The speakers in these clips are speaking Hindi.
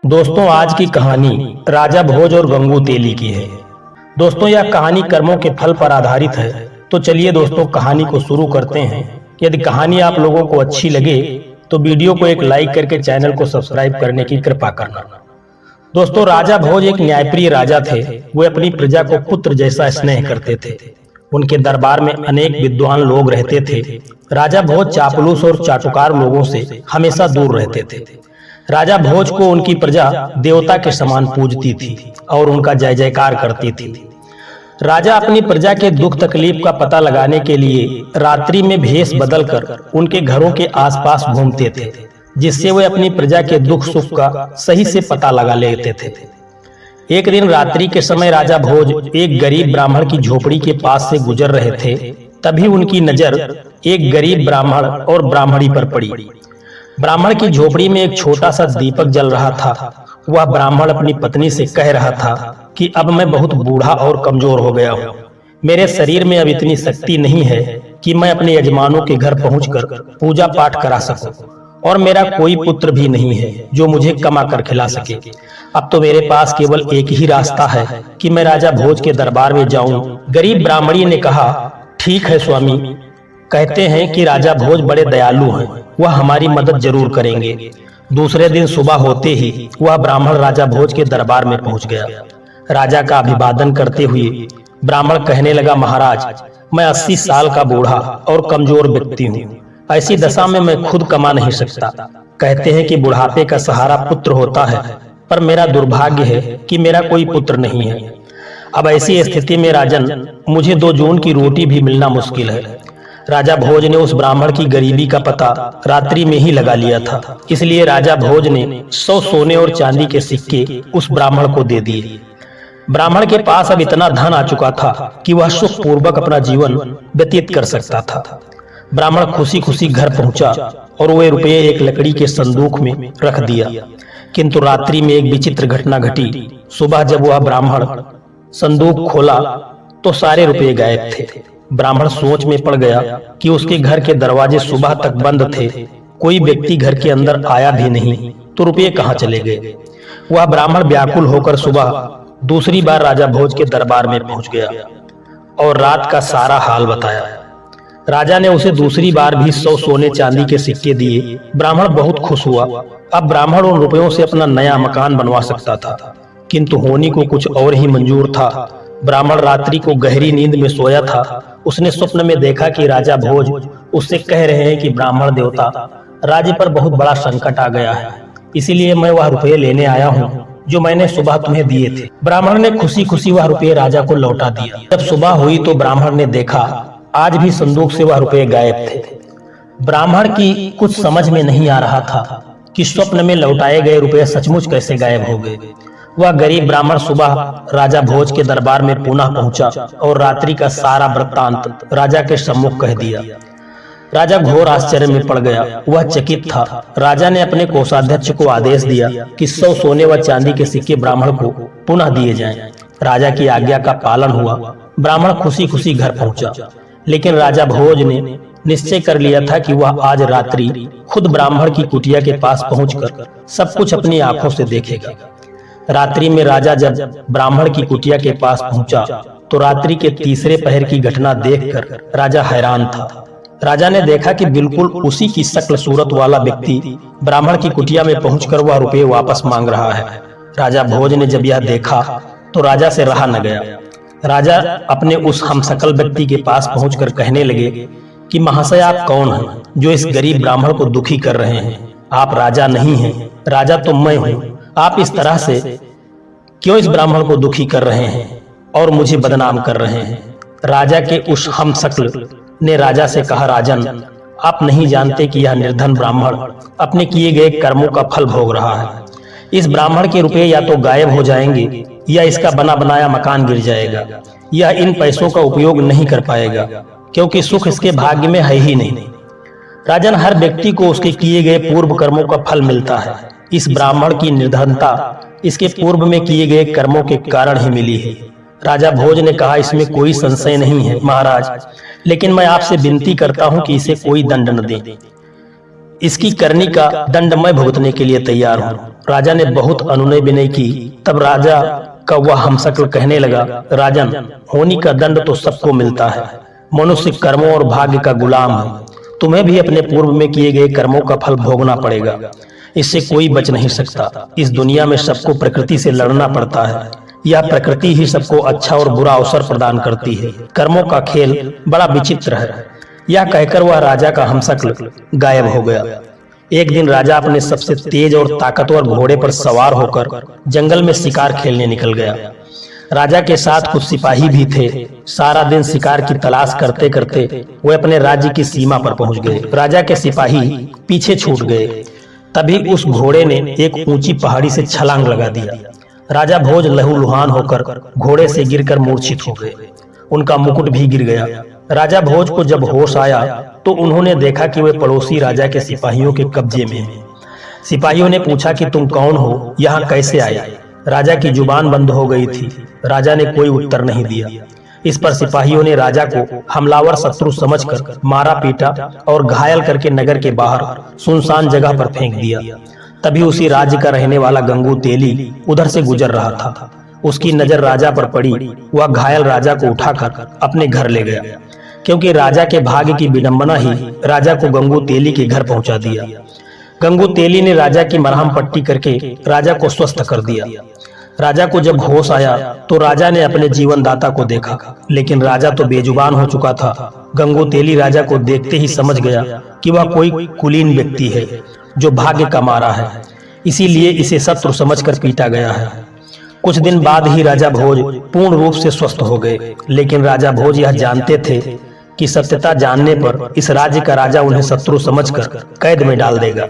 दोस्तों, आज की कहानी राजा भोज और गंगू तेली की है। दोस्तों, यह कहानी कर्मों के फल पर आधारित है। तो चलिए दोस्तों, कहानी को शुरू करते हैं। यदि कहानी आप लोगों को अच्छी लगे तो वीडियो को एक लाइक करके चैनल को सब्सक्राइब करने की कृपा करना। दोस्तों, राजा भोज एक न्यायप्रिय राजा थे। वे अपनी प्रजा को पुत्र जैसा स्नेह करते थे। उनके दरबार में अनेक विद्वान लोग रहते थे। राजा भोज चापलूस और चाटुकार लोगों से हमेशा दूर रहते थे। राजा भोज को उनकी प्रजा देवता के समान पूजती थी और उनका जय जयकार करती थी। राजा अपनी प्रजा के दुख तकलीफ का पता लगाने के लिए रात्रि में भेष बदलकर उनके घरों के आसपास घूमते थे, जिससे वे अपनी प्रजा के दुख सुख का सही से पता लगा लेते थे। एक दिन रात्रि के समय राजा भोज एक गरीब ब्राह्मण की झोपड़ी के पास से गुजर रहे थे। तभी उनकी नजर एक गरीब ब्राह्मण और ब्राह्मणी पर पड़ी। ब्राह्मण की झोपड़ी में एक छोटा सा दीपक जल रहा था। वह ब्राह्मण अपनी पत्नी से कह रहा था कि अब मैं बहुत बूढ़ा और कमजोर हो गया हूँ। मेरे शरीर में अब इतनी शक्ति नहीं है कि मैं अपने यजमानों के घर पहुंचकर पूजा पाठ करा सकूं, और मेरा कोई पुत्र भी नहीं है जो मुझे कमा कर खिला सके। अब तो मेरे पास केवल एक ही रास्ता है कि मैं राजा भोज के दरबार में जाऊं। गरीब ब्राह्मणी ने कहा, ठीक है स्वामी, कहते हैं कि राजा भोज बड़े दयालु हैं, वह हमारी मदद जरूर करेंगे। दूसरे दिन सुबह होते ही वह ब्राह्मण राजा भोज के दरबार में पहुंच गया। राजा का अभिवादन करते हुए ब्राह्मण कहने लगा, महाराज, मैं 80 साल का बूढ़ा और कमजोर व्यक्ति हूँ। ऐसी दशा में मैं खुद कमा नहीं सकता। कहते हैं कि बुढ़ापे का सहारा पुत्र होता है, पर मेरा दुर्भाग्य है कि मेरा कोई पुत्र नहीं है। अब ऐसी स्थिति में राजन, मुझे 2 जून की रोटी भी मिलना मुश्किल है। राजा भोज ने उस ब्राह्मण की गरीबी का पता रात्रि में ही लगा लिया था। इसलिए राजा भोज ने 100 सोने और चांदी के सिक्के उस ब्राह्मण को दे दिए। ब्राह्मण के पास अब इतना धन आ चुका था कि वह सुख पूर्वक अपना जीवन व्यतीत कर सकता था। ब्राह्मण खुशी खुशी घर पहुंचा और वे रुपये एक लकड़ी के संदूक में रख दिया। किंतु रात्रि में एक विचित्र घटना घटी। सुबह जब वह ब्राह्मण संदूक खोला तो सारे रुपये गायब थे। ब्राह्मण सोच में पड़ गया कि उसके घर के दरवाजे सुबह तक बंद थे, कोई व्यक्ति घर के अंदर आया भी नहीं, तो रुपये कहाँ चले गए। वह ब्राह्मण व्याकुल होकर सुबह दूसरी बार राजा भोज के दरबार में पहुंच गया और रात का सारा हाल बताया। राजा ने उसे दूसरी बार भी 100 सोने चांदी के सिक्के दिए। ब्राह्मण बहुत खुश हुआ। अब ब्राह्मण उन रुपयों से अपना नया मकान बनवा सकता था, किंतु होनी को कुछ और ही मंजूर था। ब्राह्मण रात्रि को गहरी नींद में सोया था। उसने स्वप्न में देखा कि राजा भोज उससे कह रहे हैं कि ब्राह्मण देवता, राज्य पर बहुत बड़ा संकट आ गया है, इसीलिए मैं वह रुपये लेने आया हूँ जो मैंने सुबह तुम्हें दिए थे। ब्राह्मण ने खुशी खुशी वह रुपये राजा को लौटा दिया। जब सुबह हुई तो ब्राह्मण ने देखा आज भी संदूक से वह रुपये गायब थे। ब्राह्मण की कुछ समझ में नहीं आ रहा था कि स्वप्न में लौटाए गए रुपये सचमुच कैसे गायब हो गए। वह गरीब ब्राह्मण सुबह राजा भोज के दरबार में पुनः पहुंचा और रात्रि का सारा वृत्तांत राजा के सम्मुख कह दिया। राजा घोर आश्चर्य में पड़ गया। वह चकित था। राजा ने अपने कोषाध्यक्ष को आदेश दिया कि 100 सोने व चांदी के सिक्के ब्राह्मण को पुनः दिए जाएं। राजा की आज्ञा का पालन हुआ। ब्राह्मण खुशी खुशी घर पहुंचा, लेकिन राजा भोज ने निश्चय कर लिया था कि वह आज रात्रि खुद ब्राह्मण की कुटिया के पास पहुंचकर सब कुछ अपनी आंखों से देखेगा। रात्रि में राजा जब ब्राह्मण की कुटिया के पास पहुंचा तो रात्रि के तीसरे पहर की घटना देखकर राजा हैरान था। राजा ने देखा कि बिल्कुल उसी की शक्ल सूरत वाला व्यक्ति ब्राह्मण की कुटिया में पहुंचकर वह रुपये वापस मांग रहा है। राजा भोज ने जब यह देखा तो राजा से रहा न गया। राजा अपने उस हमशक्ल व्यक्ति के पास पहुंचकर कहने लगे कि महाशय, आप कौन हैं जो इस गरीब ब्राह्मण को दुखी कर रहे हैं? आप राजा नहीं हैं, राजा तो मैं हूँ। आप इस तरह से क्यों इस ब्राह्मण को दुखी कर रहे हैं और मुझे बदनाम कर रहे हैं? राजा के उस हमशक्ल ने राजा से कहा, राजन, आप नहीं जानते कि यह निर्धन ब्राह्मण अपने किए गए कर्मों का फल भोग रहा है। इस ब्राह्मण के रुपये या तो गायब हो जाएंगे या इसका बना बनाया मकान गिर जाएगा। यह इन पैसों का उपयोग नहीं कर पाएगा क्योंकि सुख इसके भाग्य में है ही नहीं। राजन, हर व्यक्ति को उसके किए गए पूर्व कर्मों का फल मिलता है। इस ब्राह्मण की निर्धनता इसके पूर्व में किए गए कर्मों के कारण ही मिली है। राजा भोज ने कहा, इसमें कोई संशय नहीं है महाराज, लेकिन मैं आपसे विनती करता हूं कि इसे कोई दंड न दें। इसकी करनी का दंड मैं भुगतने के लिए तैयार हूँ। राजा ने बहुत अनुनय विनय की। तब राजा का वह हमशक्ल कहने लगा, राजन, होनी का दंड तो सबको मिलता है। मनुष्य कर्मों और भाग्य का गुलाम है। तुम्हें भी अपने पूर्व में किए गए कर्मों का फल भोगना पड़ेगा। इससे कोई बच नहीं सकता। इस दुनिया में सबको प्रकृति से लड़ना पड़ता है। यह प्रकृति ही सबको अच्छा और बुरा अवसर प्रदान करती है। कर्मों का खेल बड़ा विचित्र है। यह कहकर वह राजा का हमशक्ल गायब हो गया। एक दिन राजा अपने सबसे तेज और ताकतवर घोड़े पर सवार होकर जंगल में शिकार खेलने निकल गया। राजा के साथ कुछ सिपाही भी थे। सारा दिन शिकार की तलाश करते करते वे अपने राज्य की सीमा पर पहुंच गए। राजा के सिपाही पीछे छूट गए। तभी उस घोड़े ने एक ऊंची पहाड़ी से छलांग लगा दिया। राजा भोज लहूलुहान होकर घोड़े से गिरकर मूर्छित हो गए। उनका मुकुट भी गिर गया। राजा भोज को जब होश आया तो उन्होंने देखा कि वे पड़ोसी राजा के सिपाहियों के कब्जे में हैं। सिपाहियों ने पूछा कि तुम कौन हो, यहाँ कैसे आए? राजा की जुबान बंद हो गई थी। राजा ने कोई उत्तर नहीं दिया। इस पर सिपाहियों ने राजा को हमलावर शत्रु समझकर मारा पीटा और घायल करके नगर के बाहर सुनसान जगह पर फेंक दिया। तभी उसी राज्य का रहने वाला गंगू तेली उधर से गुजर रहा था। उसकी नजर राजा पर पड़ी। वह घायल राजा को उठाकर अपने घर ले गया, क्योंकि राजा के भाग्य की विडंबना ही राजा को गंगू तेली के घर पहुंचा दिया। गंगू तेली ने राजा की मरहम पट्टी करके राजा को स्वस्थ कर दिया। राजा को जब होश आया तो राजा ने अपने जीवनदाता को देखा, लेकिन राजा तो बेजुबान हो चुका था। गंगू तेली राजा को देखते ही समझ गया कि वह कोई कुलीन व्यक्ति है जो भाग्य का मारा है, इसीलिए इसे शत्रु समझकर पीटा गया है। कुछ दिन बाद ही राजा भोज पूर्ण रूप से स्वस्थ हो गए, लेकिन राजा भोज यह जानते थे कि सत्यता जानने पर इस राज्य का राजा उन्हें शत्रु समझकर कैद में डाल देगा।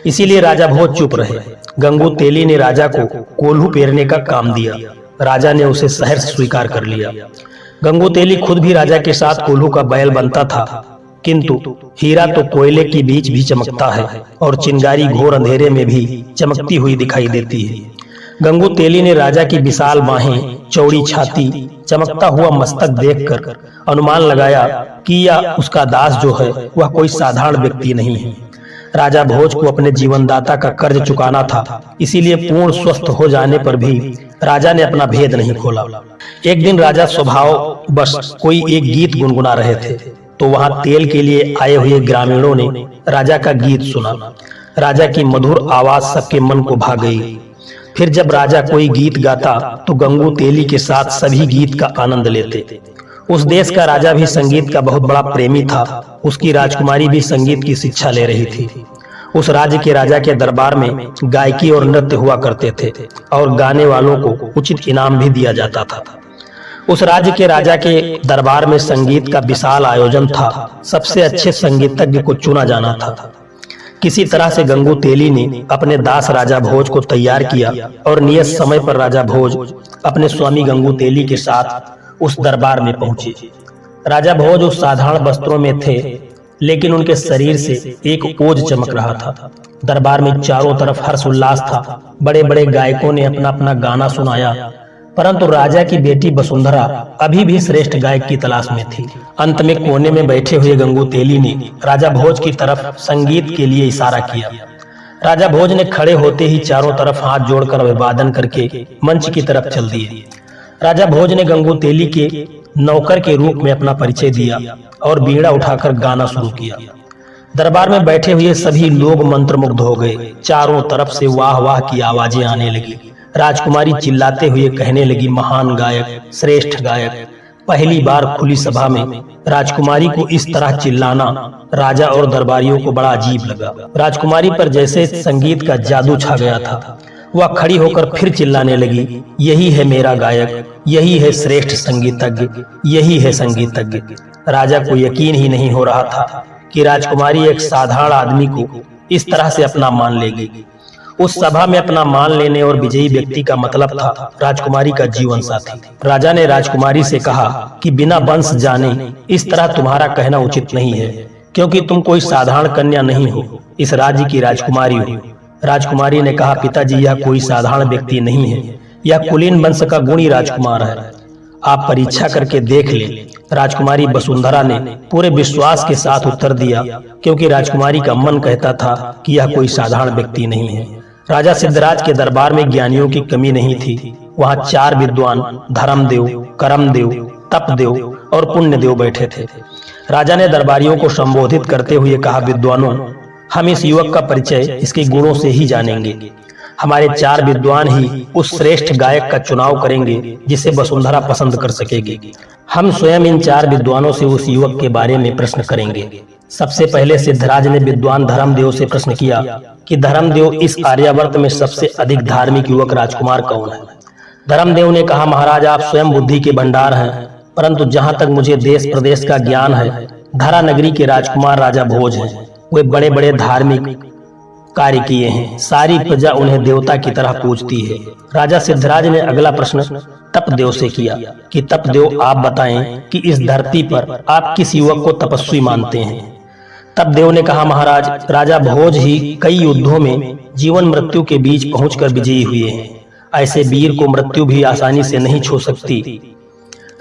इसीलिए राजा भोज चुप रहे। गंगू तेली ने राजा को कोल्हू पेरने का काम दिया। राजा ने उसे सहर्ष स्वीकार कर लिया। गंगू तेली खुद भी राजा के साथ कोल्हू का बैल बनता था, किंतु हीरा तो कोयले के बीच भी चमकता है और चिंगारी घोर अंधेरे में भी चमकती हुई दिखाई देती है। गंगू तेली ने राजा की विशाल बाहें, चौड़ी छाती, चमकता हुआ मस्तक देखकर अनुमान लगाया कि यह उसका दास जो है वह कोई साधारण व्यक्ति नहीं है। राजा भोज को अपने जीवनदाता का कर्ज चुकाना था, इसीलिए पूर्ण स्वस्थ हो जाने पर भी राजा ने अपना भेद नहीं खोला। एक दिन राजा स्वभाव बस कोई एक गीत गुनगुना रहे थे, तो वहां तेल के लिए आए हुए ग्रामीणों ने राजा का गीत सुना। राजा की मधुर आवाज सबके मन को भा गई। फिर जब राजा कोई गीत गाता तो गंगू तेली के साथ सभी गीत का आनंद लेते। उस देश का राजा भी संगीत का बहुत बड़ा प्रेमी था। उसकी राजकुमारी भी संगीत की शिक्षा ले रही थी। उस राज्य के राजा के दरबार में गायकी और नृत्य हुआ करते थे और गाने वालों को उचित इनाम भी दिया जाता था। उस राज्य के राजा के दरबार में संगीत का विशाल आयोजन था। सबसे अच्छे संगीतज्ञ को चुना जाना था। किसी तरह से गंगू तेली ने अपने दास राजा भोज को तैयार किया और नियत समय पर राजा भोज अपने स्वामी गंगू तेली के साथ उस दरबार में पहुंचे। राजा भोज उस साधारण वस्त्रों में थे, लेकिन उनके शरीर से एक ओज चमक रहा था। दरबार में चारों तरफ हर्ष उल्लास था। बड़े बड़े गायकों ने अपना अपना गाना सुनाया, परंतु राजा की बेटी वसुंधरा अभी भी श्रेष्ठ गायक की तलाश में थी। अंत में कोने में बैठे हुए गंगू तेली ने राजा भोज की तरफ संगीत के लिए इशारा किया। राजा भोज ने खड़े होते ही चारों तरफ हाथ जोड़कर अभिवादन करके मंच की तरफ चल दिए। राजा भोज ने गंगू तेली के नौकर के रूप में अपना परिचय दिया और बीड़ा उठाकर गाना शुरू किया। दरबार में बैठे हुए सभी लोग मंत्रमुग्ध हो गए। चारों तरफ से वाह वाह की आवाजें आने लगी। राजकुमारी चिल्लाते हुए कहने लगी, महान गायक, श्रेष्ठ गायक। पहली बार खुली सभा में राजकुमारी को इस तरह चिल्लाना राजा और दरबारियों को बड़ा अजीब लगा। राजकुमारी पर जैसे संगीत का जादू छा गया था। वह खड़ी होकर फिर चिल्लाने लगी, यही है मेरा गायक, यही है श्रेष्ठ संगीतज्ञ, यही है संगीतज्ञ। राजा को यकीन ही नहीं हो रहा था कि राजकुमारी एक साधारण आदमी को इस तरह से अपना मान लेगी। उस सभा में अपना मान लेने और विजयी व्यक्ति का मतलब था राजकुमारी का जीवन साथी। राजा ने राजकुमारी से कहा कि बिना वंश जाने इस तरह तुम्हारा कहना उचित नहीं है, क्योंकि तुम कोई साधारण कन्या नहीं हो, इस राज्य की राजकुमारी हो। राजकुमारी ने कहा, पिताजी, यह कोई साधारण व्यक्ति नहीं है, यह कुलीन वंश का गुणी राजकुमार है। आप परीक्षा करके देख लें, राजकुमारी वसुंधरा ने पूरे विश्वास के साथ उत्तर दिया, क्योंकि राजकुमारी का मन कहता था कि यह कोई साधारण व्यक्ति नहीं है। राजा सिद्धराज के दरबार में ज्ञानियों की कमी नहीं थी। वहाँ 4 विद्वान धर्मदेव, कर्मदेव, तपदेव और पुण्यदेव बैठे थे। राजा ने दरबारियों को संबोधित करते हुए कहा, विद्वानों, हम इस युवक का परिचय इसके गुणों से ही जानेंगे। हमारे 4 विद्वान ही उस श्रेष्ठ गायक का चुनाव करेंगे जिसे वसुंधरा पसंद कर सकेगी। हम स्वयं इन 4 विद्वानों से उस युवक के बारे में प्रश्न करेंगे। सबसे पहले सिद्धराज ने विद्वान धर्मदेव से प्रश्न किया कि धर्मदेव, इस आर्यावर्त में सबसे अधिक धार्मिक युवक राजकुमार कौन है? धर्मदेव ने कहा, महाराज, आप स्वयं बुद्धि के भंडार हैं, परंतु जहां तक मुझे देश प्रदेश का ज्ञान है, धरा नगरी के राजकुमार राजा भोज हैं। वे बड़े बड़े धार्मिक कार्य किए हैं। सारी प्रजा उन्हें देवता की तरह पूजती है। राजा सिद्धराज ने अगला प्रश्न तपदेव से किया कि तपदेव, आप बताएं कि इस धरती पर आप किस युवक को तपस्वी मानते हैं? तपदेव ने कहा, महाराज, राजा भोज ही कई युद्धों में जीवन मृत्यु के बीच पहुंचकर विजयी हुए हैं। ऐसे वीर को मृत्यु भी आसानी से नहीं छू सकती।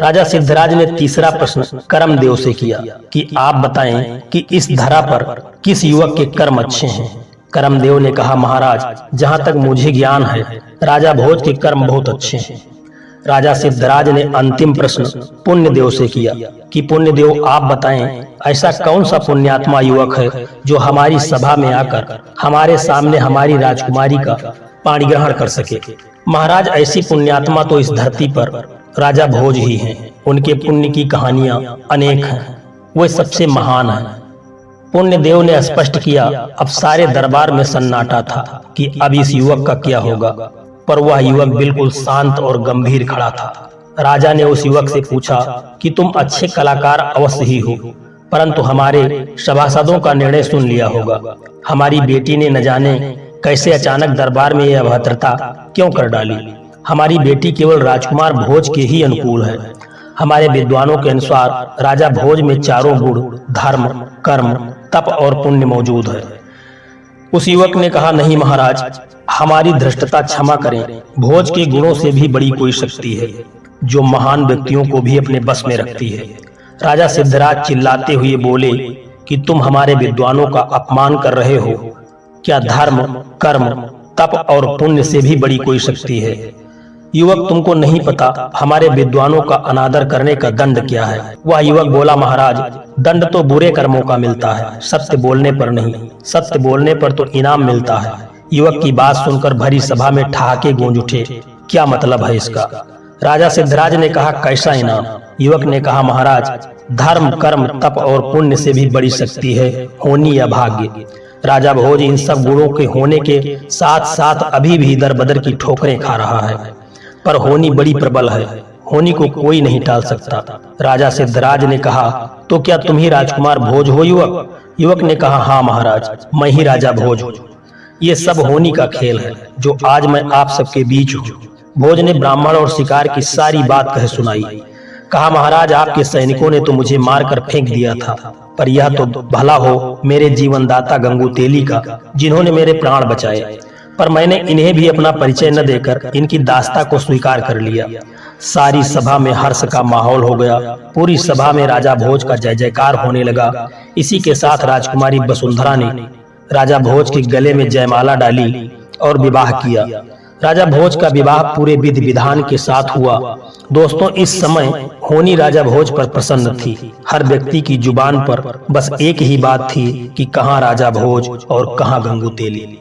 राजा सिद्धराज ने तीसरा प्रश्न कर्मदेव से किया कि आप बताएं कि इस धरा पर किस युवक के कर्म अच्छे हैं? कर्मदेव ने कहा, महाराज, जहां तक मुझे ज्ञान है, राजा भोज के कर्म बहुत अच्छे हैं। राजा सिद्धराज ने अंतिम प्रश्न पुण्यदेव से किया कि पुण्यदेव, आप बताएं, ऐसा कौन सा पुण्यात्मा युवक है जो हमारी सभा में आकर हमारे सामने हमारी राजकुमारी का पाणी ग्रहण कर सके? महाराज, ऐसी पुण्यात्मा तो इस धरती पर राजा भोज ही हैं। उनके पुण्य की कहानियां अनेक हैं, वे सबसे महान हैं। पुण्यदेव ने स्पष्ट किया। अब सारे दरबार में सन्नाटा था कि अब इस युवक का क्या होगा, पर वह युवक बिल्कुल शांत और गंभीर खड़ा था। राजा ने उस युवक से पूछा कि तुम अच्छे कलाकार अवश्य ही हो, परंतु हमारे सभासदों का निर्णय सुन लिया होगा। हमारी बेटी ने न जाने कैसे अचानक दरबार में यह अभद्रता क्यों कर डाली। हमारी बेटी केवल राजकुमार भोज के ही अनुकूल है। हमारे विद्वानों के अनुसार राजा भोज में चारों गुण धर्म, कर्म, तप और पुण्य मौजूद है। उस युवक ने कहा, नहीं महाराज, हमारी धृष्टता क्षमा करें। भोज के गुणों से भी बड़ी कोई शक्ति है जो महान व्यक्तियों को भी अपने बस में रखती है। राजा सिद्धराज चिल्लाते हुए बोले कि तुम हमारे विद्वानों का अपमान कर रहे हो। क्या धर्म, कर्म, तप और पुण्य से भी बड़ी कोई शक्ति है? युवक, तुमको नहीं पता हमारे विद्वानों का अनादर करने का दंड क्या है? वह युवक बोला, महाराज, दंड तो बुरे कर्मों का मिलता है, सत्य बोलने पर नहीं। सत्य बोलने पर तो इनाम मिलता है। युवक की बात सुनकर भरी सभा में ठहाके गूंज उठे। क्या मतलब है इसका? राजा सिद्धराज ने कहा, कैसा इनाम? युवक ने कहा, महाराज, धर्म, कर्म, तप और पुण्य से भी बड़ी शक्ति है होनी या भाग्य। राजा भोज इन सब गुणों के होने के साथ साथ अभी भी दर बदर की ठोकरें खा रहा है, पर होनी बड़ी प्रबल है। होनी को कोई नहीं टाल सकता। राजा सिद्धराज ने कहा, तो क्या तुम ही राजकुमार भोज हो युवक? युवक ने कहा, हाँ महाराज, मैं ही राजा भोज हूँ। ये सब होनी का खेल है जो आज मैं आप सबके बीच हूँ। भोज ने ब्राह्मण और शिकार की सारी बात कह सुनाई। कहा, महाराज, आपके सैनिकों ने तो मुझे मारकर फेंक दिया था, पर यह तो भला हो मेरे जीवनदाता गंगू तेली का, जिन्होंने मेरे प्राण बचाए। पर मैंने इन्हें भी अपना परिचय न देकर इनकी दास्ता को स्वीकार कर लिया। सारी सभा में हर्ष का माहौल हो गया। पूरी सभा में राजा भोज का जय जयकार होने लगा। इसी के साथ राजकुमारी वसुंधरा ने राजा भोज के गले में जयमाला डाली और विवाह किया। राजा भोज का विवाह पूरे विधि विधान के साथ हुआ। दोस्तों, इस समय होनी राजा भोज पर प्रसन्न थी। हर व्यक्ति की जुबान पर बस एक ही बात थी कि कहाँ राजा भोज और कहाँ गंगू तेली।